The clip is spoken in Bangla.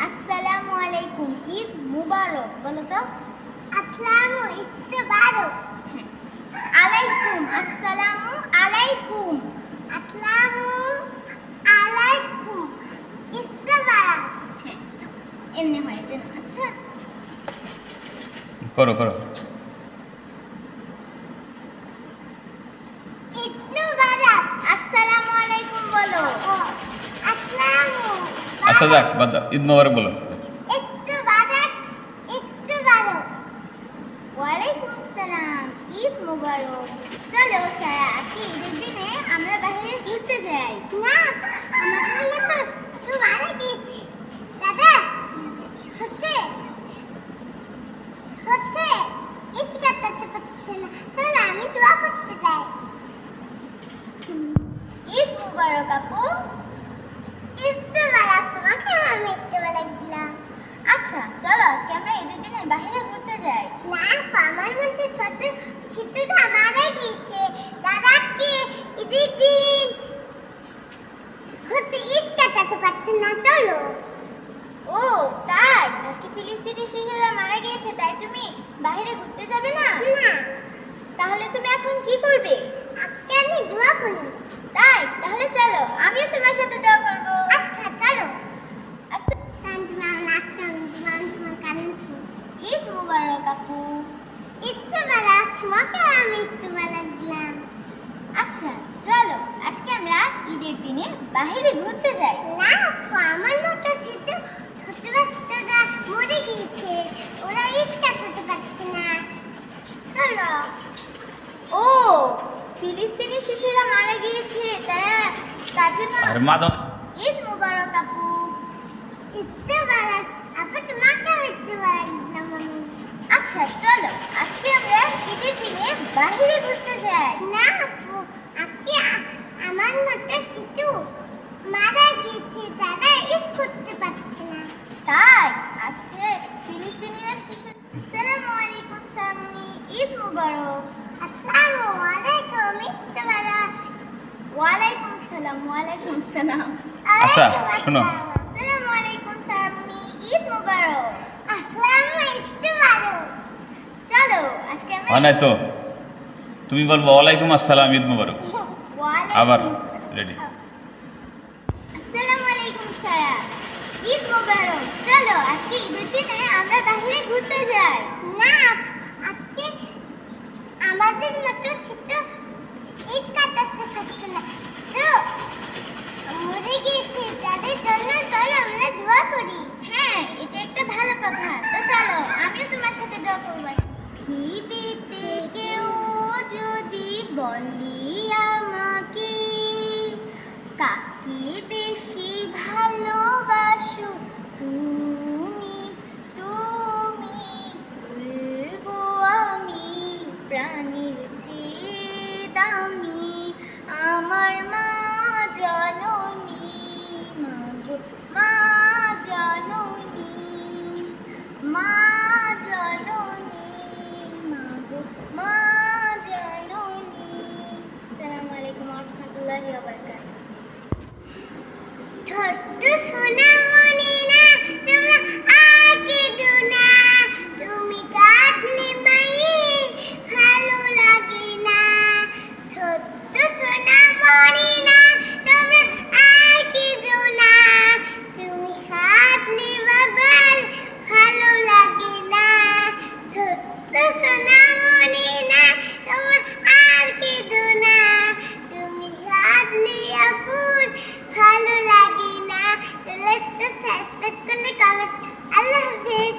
আসসালামু আলাইকুম, ঈদ মুবারক বলো তো। আসসালামু ঈদ মুবারক। আলাইকুম, আসসালামু আলাইকুম। আসসালামু আলাইকুম, ঈদ মুবারক। এমনি হয় যেন। আচ্ছা করো করো। ঈদ মুবারক। আসসালামু আলাইকুম বলো। আসসালামু। আচ্ছা যাক বাদ দাও, ঈদ মোবারক বলো। ঈদ মুবারক, ঈদ মুবারক। ওয়ালাইকুম আসসালাম, ঈদ মুবারক। চলো সারা আজকে ঈদের দিনে আমরা বাইরে ঘুরতে যাই। না আমাদের মতো তো মারা গিয়েছি দাদা। হচ্ছে হচ্ছে ঈদ কাটাতে পারছে না। চলো আমি দোয়া করতে যাই। ঈদ মুবারক আপু। ঈদ মুবারক তোমাকে। আমি ঈদ মুবারক দিলাম। আচ্ছা চলো আজকে আমরা ঈদের দিনে বাইরে ঘুরতে যাই। না আমার মধ্যে ছোট ছিটুটা মারা গিয়েছে দাদাকে ঈদের দিন হতে ঈদ কাটাতে পারছে না। চলো। ও তাই, আজকে ফিলিস্তিনি শিশুরা মারা গিয়েছে তাই তুমি বাইরে ঘুরতে যাবে না? না। তাহলে তুমি এখন কি করবে? আজকে আমি দোয়া করব। তাই তাহলে চলো আমিও তোমার সাথে দোয়া করব। আচ্ছা চলো। আচ্ছা ঈদ মুবারক আপু। ঈদ মুবারক তোমাকে। আমি ঈদ মুবারক দিলাম। আচ্ছা চলো আজকে আমরা ঈদের দিনে বাইরে ঘুরতে যাই। না আপু আমার মতো ছোট ছোট বাচ্চারা মরে গিয়েছে, ওরা ঈদ কাটাতে পারছে না। চলো। ও ফিলিস্তিনি শিশুরা মারা গিয়েছে তার জন্য ঈদ মুবারক আপু। ঈদ মুবারক আপু তোমাকে ঈদ মুবারক দিলাম আমি। আচ্ছা চলো আজকে আমরা ঈদের দিনে বাইরে ঘুরতে যাই। না আপু আজকে আমার মতো শিশু মারা গিয়েছে, তারা ঈদ করতে পারছে না। তাই আজকে ফিলিস্তিনিরা শিশু। আসসালামু আলাইকুম সামনি, ঈদ মুবারক। আসসালামু আলাইকুম, ঈদ মুবারক। ওয়ালাইকুম আসসালাম। ওয়ালাইকুম আসসালাম। আচ্ছা শোনো, আসসালামু আলাইকুম সামনি, ঈদ মুবারক। আসসালামু ঈদ মুবারক। চলো আজকে আমরা হয় নাই তো, তুমি বলবো ওয়ালাইকুম আসসালাম ঈদ মোবারক। আবার রেডি। আসসালামু আলাইকুম সারা, ঈদ মুবারক। চলো আজকে ঈদের দিনে আমরা বাইরে ঘুরতে যাই। না আজকে আমাদের মতো ছোট ঈদ কাটাতে পারছে না তো মরে গিয়েছে, তাদের জন্য চলো আমরা দোয়া করি। হ্যাঁ এটা একটা ভালো কথা। তো চলো আমিও তোমার সাথে দোয়া করবো। পৃথিবীতে কেউ যদি বলি আমাকে কাকে বেশি ভালোবাসো, তুমি তুমি বলবো আমি প্রাণের চেয়ে দামি আমার মা জননী। মাগো মা জননী, মা জননী, মাগো মা জননী। আসসালামু আলাইকুম ওয়া রাহমাতুল্লাহি ওয়া বারাকাতুহু। ছোট্ট সোনা মনে না তোমরা আগে দুনা, তুমি কাঁদলে মায়ের ভালো লাগে না। ছোট্ট সোনা মনে না তোমরা আগে দুনা, তুমি কাঁদলে বাবার ভালো লাগে না। ছোট্ট সোনা মনে না তোমরা আগে দুনা, তুমি কাঁদলে আপুর ভালো লাগে না। তো লেটস সাবস্ক্রাইব করলে কমেন্ট। আল্লাহ হাফেজ।